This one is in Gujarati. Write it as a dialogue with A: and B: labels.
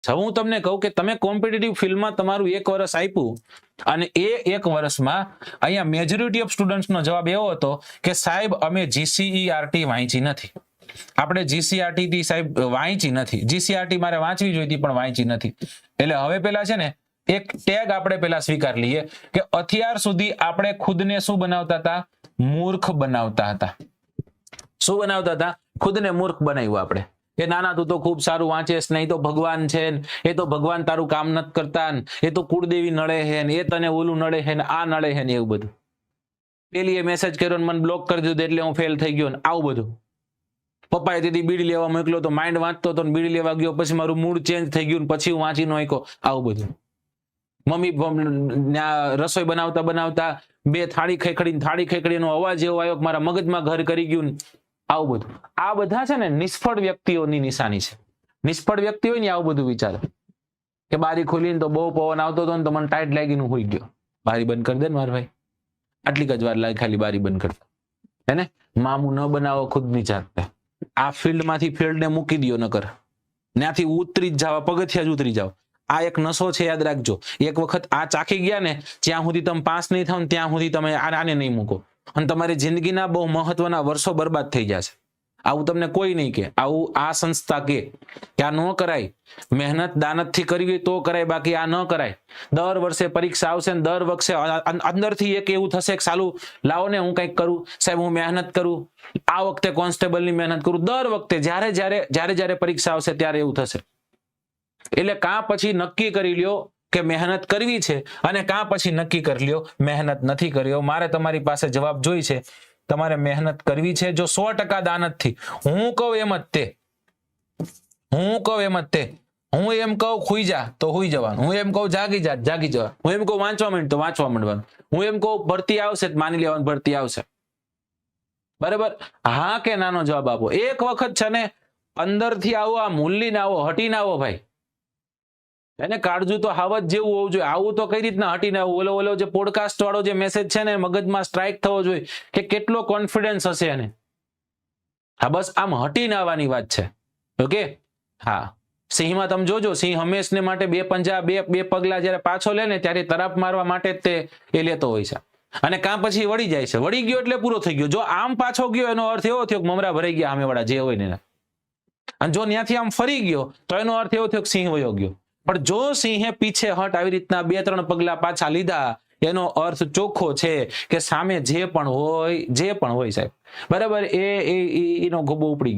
A: હવે હું તમને કહું કે તમે કોમ્પિટિટિવ ફિલ્ડમાં તમારું 1 વર્ષ આપ્યું અને એ 1 વર્ષમાં અહીંયા મેજોરિટી ઓફ સ્ટુડન્ટ્સનો જવાબ એવો હતો કે સાહેબ અમે GCERT વાંચી નથી, આપણે GCERT થી સાહેબ વાંચી નથી, GCERT મારે વાંચવી જોઈતી પણ વાંચી નથી. એટલે હવે પેલા છે ને એક ટેગ આપણે પેલા સ્વીકાર લઈએ કે અત્યાર સુધી આપણે ખુદને શું બનાવતા હતા? મૂર્ખ બનાવતા હતા. શું બનાવતા હતા? ખુદને મૂર્ખ બનાવ્યું આપણે કે નાના તું તો ખૂબ સારું વાંચેસ ને, એ તો ભગવાન છે ને, એ તો ભગવાન તારું કામ નથી કરતા ને, એ તો કુળદેવી નડે છે ને, એ તને ઓલું નડે છે ને, આ નડે છે ને, એવું બધું. પેલીએ મેસેજ કર્યો ને મને બ્લોક કરી દીધું એટલે હું ફેલ થઈ ગયો ને, આવું બધું. પપ્પાએ તેથી બીડી લેવા મોકલ્યો તો માઇન્ડ વાંચતો તો બીડી લેવા ગયો, પછી મારું મૂડ ચેન્જ થઈ ગયું ને પછી હું વાંચી નો શક્યો, આવું બધું. મમ્મી રસોઈ બનાવતા બનાવતા 2 થાળી ખેખડીનો અવાજ એવો આવ્યો કે મારા મગજમાં ઘર કરી ગયું ને, આવું બધું. આ બધા છે ને નિષ્ફળ વ્યક્તિઓની નિશાની છે. નિષ્ફળ વ્યક્તિ હોય ને આવું બધું વિચારે કે બારી ખોલીને તો બહુ પવન આવતો હતો ને તો મને ટાઈટ લાગીને હોઈ ગયો. બારી બંધ કરી દે ને મારા ભાઈ, આટલી જ વાર લાગે ખાલી બારી બંધ કરતા. હે ને મામું ન બનાવો ખુદની જાતે. આ ફિલ્ડમાંથી ફિલ્ડને મૂકી દો, નકર ત્યાંથી ઉતરી જ જાવ, પગથિયા જ ઉતરી જાવ. આ એક નશો છે, યાદ રાખજો. એક વખત આ ચાખી ગયા ને, જ્યાં સુધી તમે પાસ નહીં થાવ ત્યાં સુધી તમે આને નહીં મૂકો અને તમારી જિંદગીના બહુ મહત્વના વર્ષો બરબાદ થઈ જશે. આવું તમને કોઈ નહીં કે, આવું આ સંસ્થા કે આ ન કરાય. મહેનત દાનતથી કરવી તો કરાય, બાકી આ ન કરાય. દર વર્ષે પરીક્ષા આવશે ને દર વખતે અંદરથી એક એવું થશે કે સાલું લાવો ને હું કંઈક કરું, સાહેબ હું મહેનત કરું, આ વખતે કોન્સ્ટેબલની મહેનત કરું. દર વખતે જ્યારે પરીક્ષા આવશે ત્યારે એવું થશે. એટલે કાં પછી નક્કી કરી લ્યો કે મહેનત કરવી છે અને કાં પછી નક્કી કરી લ્યો મહેનત નથી કરવી. મારે તમારી પાસે જવાબ જોઈ છે. તમારે મહેનત કરવી છે જો 100% દાનતથી. હું કહું એમ જ તે, હું એમ કહું ખુઈ જા તો હુઈ જવાનું, હું એમ કહું જાગી જવાનું, હું એમ કહું વાંચવા માંડ તો વાંચવા માંડવાનું, હું એમ કહું ભરતી આવશે માની લેવાનું ભરતી આવશે. બરાબર? હા કે નાનો જવાબ આપો. એક વખત છે ને અંદરથી આવો, આ મૂલ્ય ના આવો, હટીને આવો ભાઈ. એને કાળજું તો હાવત જેવું હોવું જોઈએ. આવું તો કઈ રીતના હટીને આવું? ઓલો જે પોડકાસ્ટ વાળો જે મેસેજ છે ને મગજમાં સ્ટ્રાઇક થવો જોઈએ કે કેટલો કોન્ફિડન્સ હશે એને. હા બસ આમ હટીને આવવાની વાત છે. ઓકે હા, સિંહમાં તમે જોજો, સિંહ હંમેશને માટે 2 પંજા 2 પગલા જયારે પાછો લે ને ત્યારે તરાપ મારવા માટે જ તે એ લેતો હોય છે. અને કાં પછી વળી જાય છે. વળી ગયો એટલે પૂરો થઈ ગયો. જો આમ પાછો ગયો એનો અર્થ એવો થયો કે મમરા ભરાઈ ગયા સામેવાળા જે હોય ને. અને જો ત્યાંથી આમ ફરી ગયો તો એનો અર્થ એવો થયો કે સિંહ વયો ગયો. પણ જો સિંહે પીછે હટ આવી રીતના 2-3 પગલા પાછા લીધા, એનો અર્થ ચોખ્ખો છે કે સામે જે પણ હોય સાહેબ, બરાબર, એનો ગોબો ઉપડી